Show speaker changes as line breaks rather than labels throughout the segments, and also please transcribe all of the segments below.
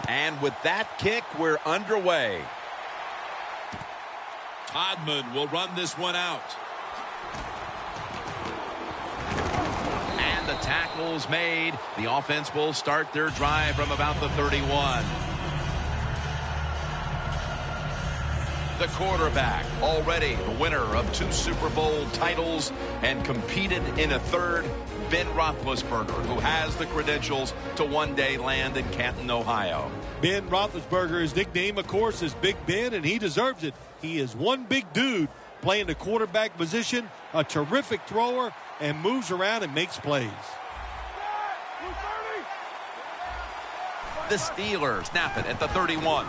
And with that kick, we're underway.
Todman will run this one out.
And the tackle's made. The offense will start their drive from about the 31. The quarterback, already the winner of 2 Super Bowl titles and competed in a third, Ben Roethlisberger, who has the credentials to one day land in Canton, Ohio.
Ben Roethlisberger, his nickname, of course, is Big Ben, and he deserves it. He is one big dude playing the quarterback position, a terrific thrower, and moves around and makes plays.
The Steelers snap it at the 31.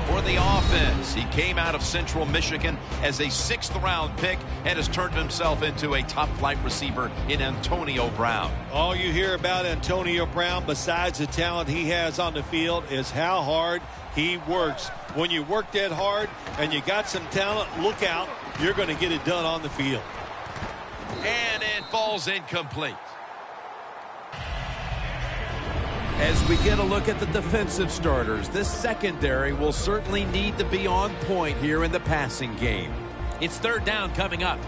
For the offense, he came out of Central Michigan as a 6th-round pick and has turned himself into a top-flight receiver in Antonio Brown.
All you hear about Antonio Brown, besides the talent he has on the field, is how hard he works. When you work that hard and you got some talent, look out, you're going to get it done on the field.
And it falls incomplete.
As we get a look at the defensive starters, this secondary will certainly need to be on point here in the passing game.
It's 3rd down coming up.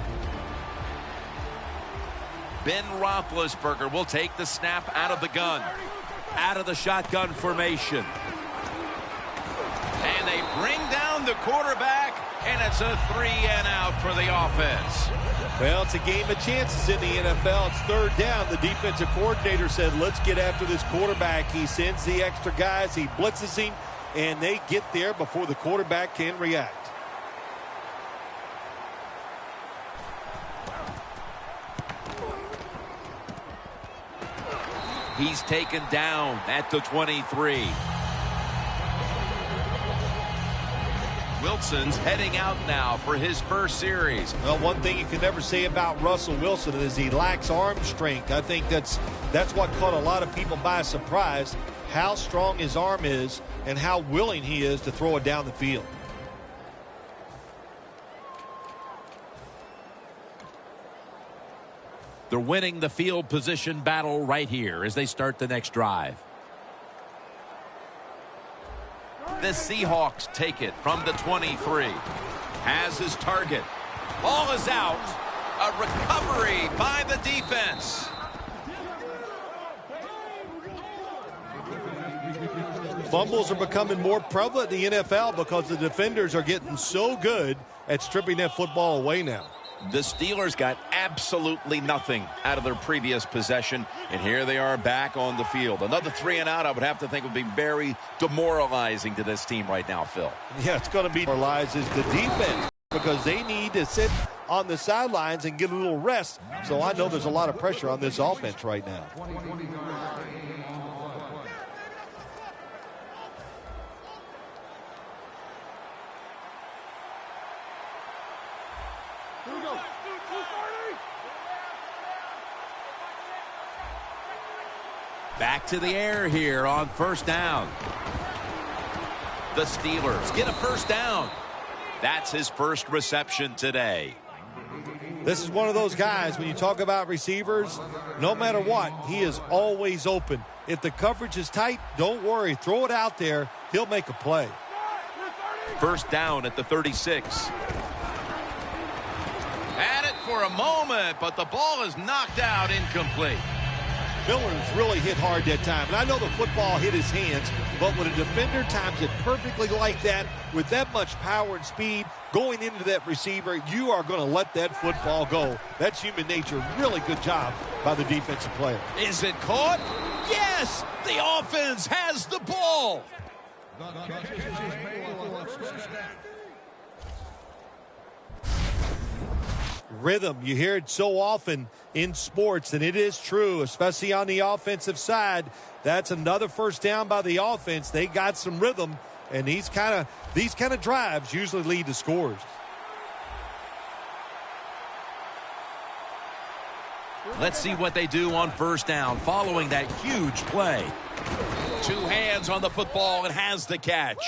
Ben Roethlisberger will take the snap out of the gun. Out of the shotgun formation. And they bring down the quarterback, and it's a 3-and-out for the offense.
Well, it's a game of chances in the NFL. It's 3rd down. The defensive coordinator said, let's get after this quarterback. He sends the extra guys. He blitzes him, and they get there before the quarterback can react.
He's taken down at the 23. Wilson's heading out now for his first series.
Well, one thing you can never say about Russell Wilson is he lacks arm strength. I think that's what caught a lot of people by surprise, how strong his arm is and how willing he is to throw it down the field.
They're winning the field position battle right here as they start the next drive. The Seahawks take it from the 23. Has his target. Ball is out. A recovery by the defense.
Fumbles are becoming more prevalent in the NFL because the defenders are getting so good at stripping that football away now.
The Steelers got absolutely nothing out of their previous possession, and here they are back on the field. Another 3-and-out, I would have to think, would be very demoralizing to this team right now, Phil.
Yeah, it's going to be demoralizing the defense because they need to sit on the sidelines and get a little rest. So I know there's a lot of pressure on this offense right now.
Back to the air here on 1st down. The Steelers get a 1st down. That's his first reception today.
This is one of those guys, when you talk about receivers, no matter what, he is always open. If the coverage is tight, don't worry. Throw it out there. He'll make a play.
1st down at the 36. Had it for a moment, but the ball is knocked out, incomplete.
Miller's really hit hard that time. And I know the football hit his hands, but when a defender times it perfectly like that, with that much power and speed going into that receiver, you are going to let that football go. That's human nature. Really good job by the defensive player.
Is it caught? Yes! The offense has the ball!
Rhythm, you hear it so often in sports, and it is true, especially on the offensive side. That's another 1st down by the offense. They got some rhythm, and these kind of drives usually lead to scores.
Let's see what they do on 1st down following that huge play. 2 hands on the football and has the catch.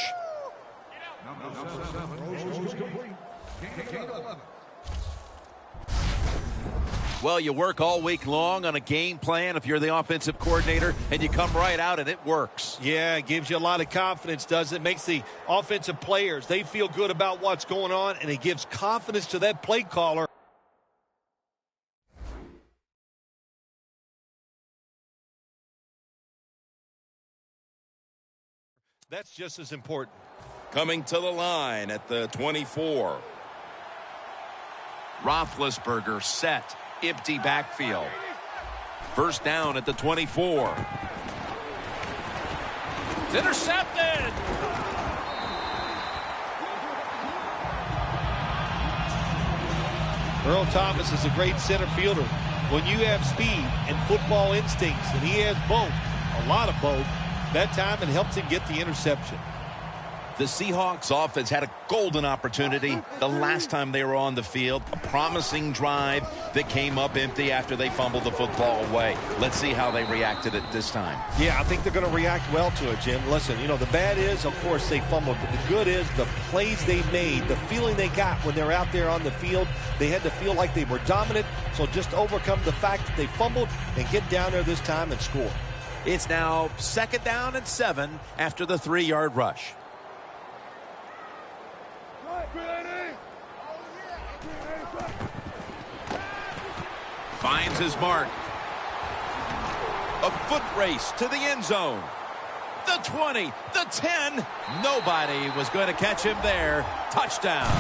Well, you work all week long on a game plan if you're the offensive coordinator, and you come right out and it works.
Yeah, it gives you a lot of confidence, doesn't it? Makes the offensive players, they feel good about what's going on, and it gives confidence to that play caller. That's just as important.
Coming to the line at the 24.
Roethlisberger set. Empty backfield. First down at the 24. It's intercepted.
Earl Thomas is a great center fielder. When you have speed and football instincts, and he has both, a lot of both, that time it helps him get the interception.
The Seahawks offense had a golden opportunity the last time they were on the field. A promising drive that came up empty after they fumbled the football away. Let's see how they reacted it this time.
Yeah, I think they're going to react well to it, Jim. Listen, you know, the bad is, of course, they fumbled. But the good is the plays they made, the feeling they got when they're out there on the field. They had to feel like they were dominant. So just overcome the fact that they fumbled and get down there this time and score.
It's now 2nd down and 7 after the 3-yard rush. Finds his mark. A foot race to the end zone. The 20, the 10. Nobody was going to catch him there. Touchdown.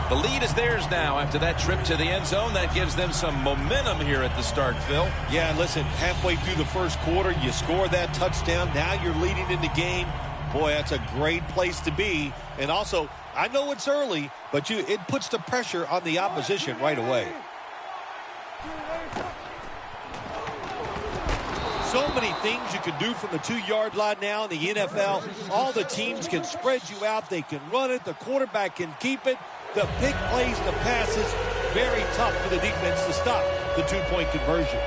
The lead is theirs now after that trip to the end zone. That gives them some momentum here at the start, Phil.
Yeah, listen, halfway through the first quarter, you score that touchdown. Now you're leading in the game. Boy, that's a great place to be. And also, I know it's early, but it puts the pressure on the opposition right away. So many things you can do from the 2-yard line now in the NFL. All the teams can spread you out. They can run it. The quarterback can keep it. The big plays, the passes, very tough for the defense to stop the 2-point conversion.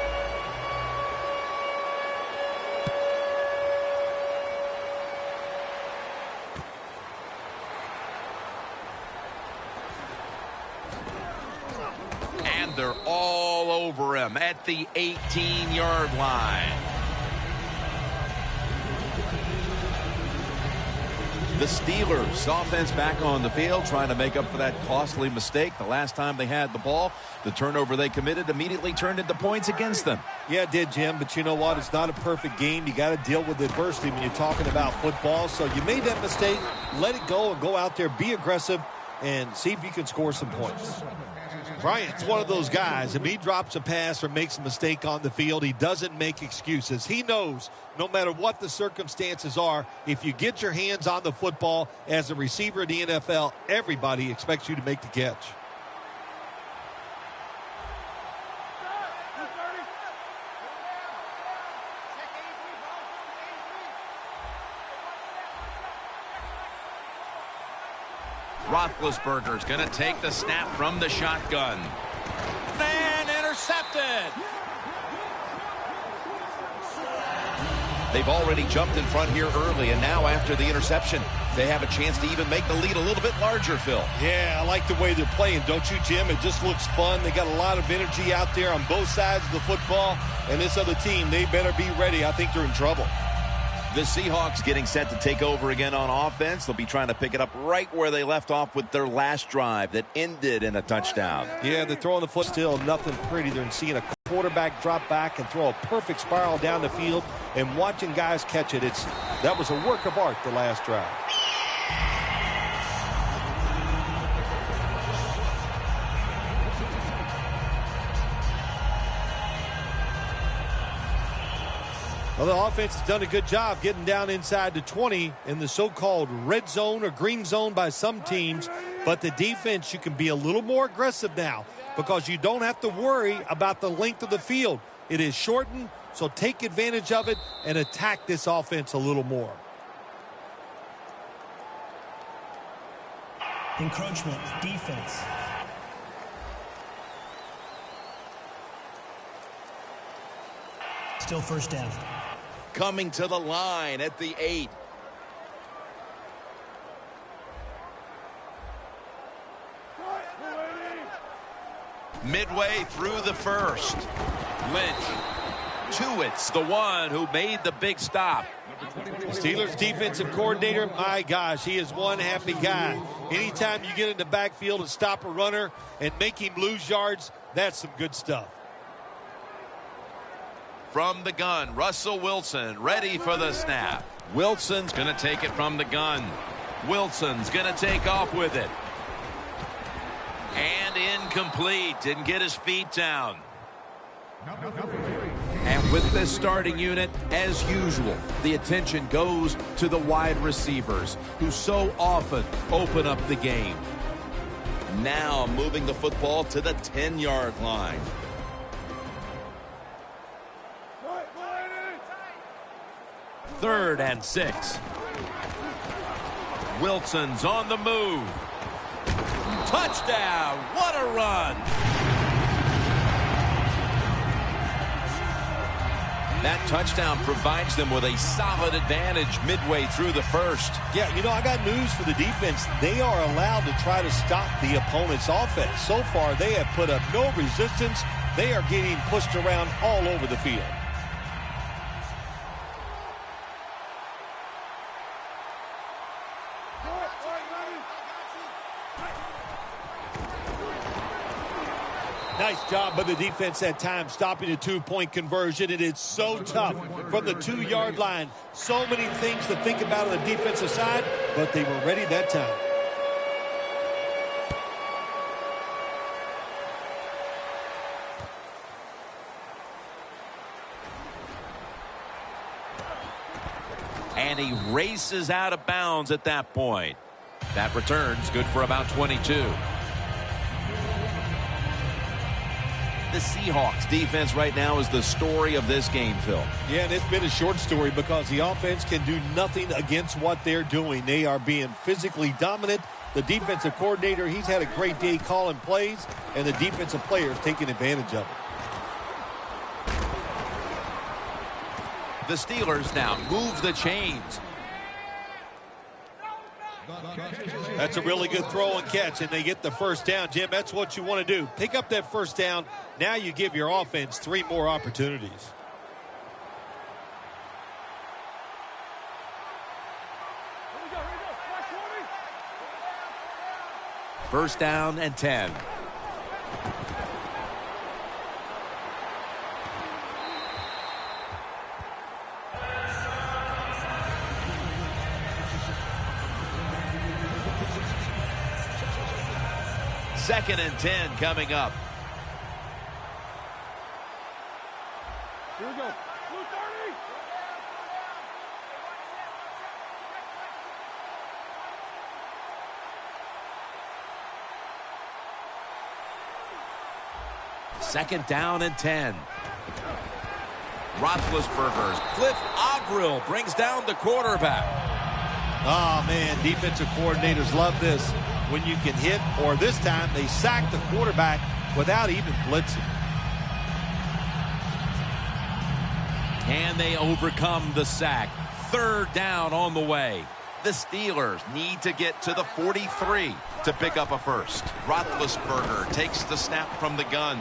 And they're all over him at the 18-yard line. The Steelers offense back on the field trying to make up for that costly mistake the last time they had the ball. The turnover they committed immediately turned into points against them.
Yeah, it did, Jim, but you know what? It's not a perfect game. You got to deal with adversity when you're talking about football. So you made that mistake, let it go, and go out there, be aggressive, and see if you can score some points. Bryant's one of those guys. If he drops a pass or makes a mistake on the field, he doesn't make excuses. He knows no matter what the circumstances are, if you get your hands on the football as a receiver in the NFL, everybody expects you to make the catch.
Roethlisberger's going to take the snap from the shotgun. And intercepted. They've already jumped in front here early, and now after the interception, they have a chance to even make the lead a little bit larger, Phil.
Yeah, I like the way they're playing, don't you, Jim? It just looks fun. They got a lot of energy out there on both sides of the football, and this other team, they better be ready. I think they're in trouble.
The Seahawks getting set to take over again on offense. They'll be trying to pick it up right where they left off with their last drive that ended in a touchdown.
Yeah, they're throwing the foot still. Nothing pretty than seeing a quarterback drop back and throw a perfect spiral down the field and watching guys catch it. That was a work of art the last drive. Well, the offense has done a good job getting down inside the 20 in the so-called red zone or green zone by some teams. But the defense, you can be a little more aggressive now because you don't have to worry about the length of the field. It is shortened, so take advantage of it and attack this offense a little more.
Encroachment, defense. Still first down.
Coming to the line at the 8.
midway through the first. Lynch. Tuitt's the one who made the big stop.
The Steelers defensive coordinator, my gosh, he is one happy guy. Anytime you get in the backfield and stop a runner and make him lose yards, that's some good stuff.
From the gun, Russell Wilson ready for the snap. Wilson's going to take it from the gun. Wilson's going to take off with it. And incomplete. Didn't get his feet down.
And with this starting unit, as usual, the attention goes to the wide receivers who so often open up the game.
Now moving the football to the 10-yard line.
Third and 6. Wilson's on the move. Touchdown! What a run! That touchdown provides them with a solid advantage midway through the first.
Yeah, you know, I got news for the defense. They are allowed to try to stop the opponent's offense. So far, they have put up no resistance. They are getting pushed around all over the field. Nice job by the defense that time, stopping a two-point conversion. It is so tough from the 2-yard line. So many things to think about on the defensive side, but they were ready that time.
And he races out of bounds at that point. That return's good for about 22. The Seahawks defense right now is the story of this game, Phil.
Yeah, and it's been a short story because the offense can do nothing against what they're doing. They are being physically dominant. The defensive coordinator, he's had a great day calling plays, and the defensive players taking advantage of it.
The Steelers now move the chains.
That's a really good throw and catch, and they get the first down, Jim. That's what you want to do. Pick up that first down. Now you give your offense 3 more opportunities.
First down and 10. Second and 10 coming up.
Here we go. Blue 30.
Second down and 10. Roethlisberger's Cliff Averill brings down the quarterback.
Oh, man, defensive coordinators love this. When you can hit, or this time they sack the quarterback without even blitzing.
Can they overcome the sack? Third down on the way. The Steelers need to get to the 43 to pick up a first. Roethlisberger takes the snap from the gun.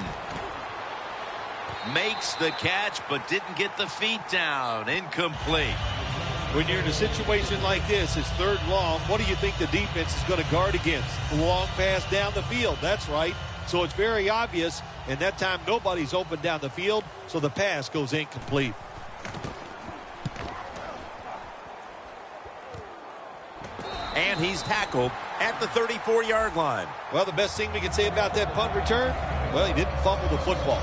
Makes the catch, but didn't get the feet down. Incomplete.
When you're in a situation like this, it's third long. What do you think the defense is going to guard against? Long pass down the field. That's right. So it's very obvious. And that time, nobody's open down the field, so the pass goes incomplete.
And he's tackled at the 34-yard line.
Well, the best thing we can say about that punt return, well, he didn't fumble the football.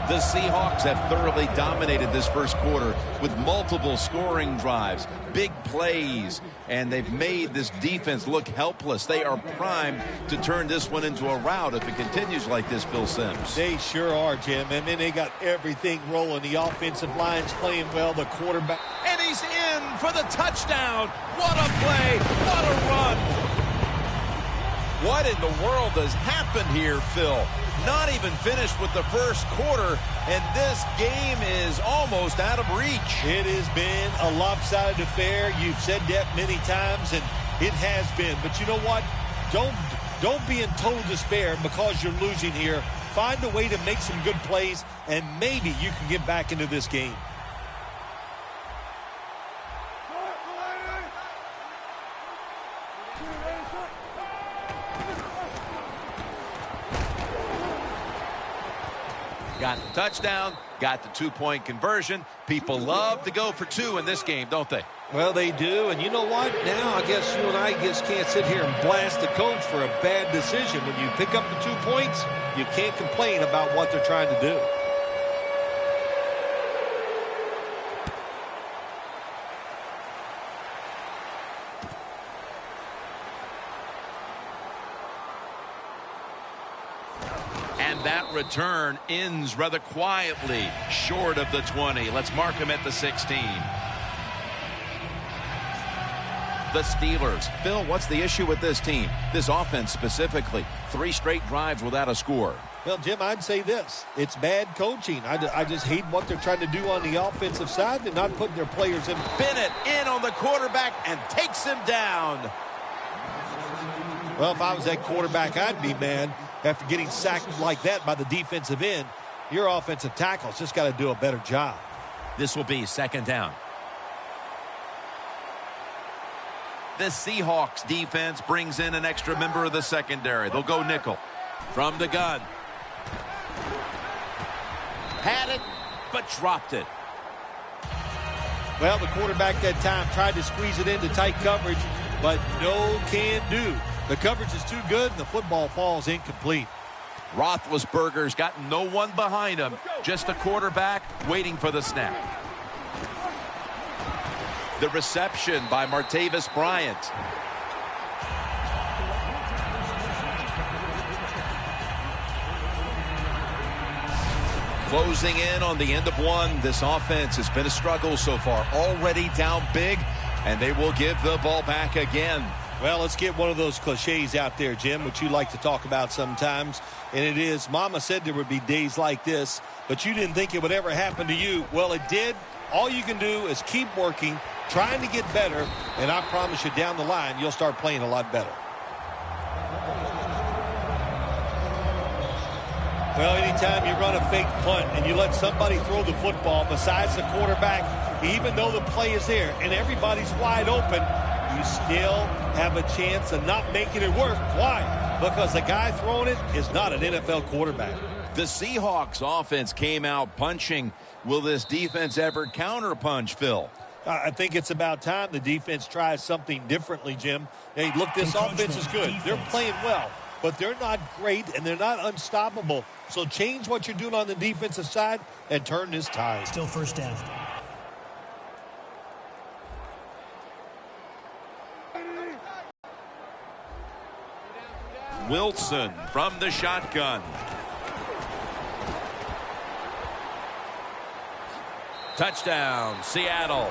The Seahawks have thoroughly dominated this first quarter with multiple scoring drives, big plays, and they've made this defense look helpless. They are primed to turn this one into a rout if it continues like this, Phil Simms.
They sure are, Jim. And then they got everything rolling. The offensive line's playing well. The quarterback.
And he's in for the touchdown. What a play. What a run. What in the world has happened here, Phil? Not even finished with the first quarter, and this game is almost out of reach.
It has been a lopsided affair. You've said that many times, and it has been. But you know what? Don't be in total despair because you're losing here. find a way to make some good plays, and maybe you can get back into this game.
Got the touchdown, got the two-point conversion. People love to go for two in this game, don't they?
Well, they do, and you know what? Now I guess you and I just can't sit here and blast the coach for a bad decision. When you pick up the 2 points, you can't complain about what they're trying to do.
And that return ends rather quietly, short of the 20. Let's mark him at the 16. The Steelers. Phil, what's the issue with this team? This offense specifically. 3 straight drives without a score.
Well, Jim, I'd say this. It's bad coaching. I just hate what they're trying to do on the offensive side. They're not putting their players in.
Bennett in on the quarterback and takes him down.
Well, if I was that quarterback, I'd be mad after getting sacked like that by the defensive end. Your offensive tackle's just got to do a better job.
This will be 2nd down. The Seahawks defense brings in an extra member of the secondary. They'll go nickel. From the gun. Had it, but dropped it.
Well, the quarterback that time tried to squeeze it into tight coverage, but no can do. The coverage is too good, and the football falls incomplete.
Roethlisberger's got no one behind him. Just a quarterback waiting for the snap. The reception by Martavis Bryant. Closing in on the end of one. This offense has been a struggle so far. Already down big, and they will give the ball back again.
Well, let's get one of those cliches out there, Jim, which you like to talk about sometimes. And it is, Mama said there would be days like this, but you didn't think it would ever happen to you. Well, it did. All you can do is keep working, trying to get better, and I promise you down the line, you'll start playing a lot better. Well, anytime you run a fake punt and you let somebody throw the football besides the quarterback, even though the play is there and everybody's wide open, you still have a chance of not making it work. Why? Because the guy throwing it is not an NFL quarterback.
The Seahawks offense came out punching. Will this defense ever counterpunch, Phil?
I think it's about time the defense tries something differently, Jim. Hey, look, this offense is good. They're playing well, but they're not great and they're not unstoppable. So change what you're doing on the defensive side and turn this tide.
Still 1st down.
Wilson from the shotgun. Touchdown, Seattle.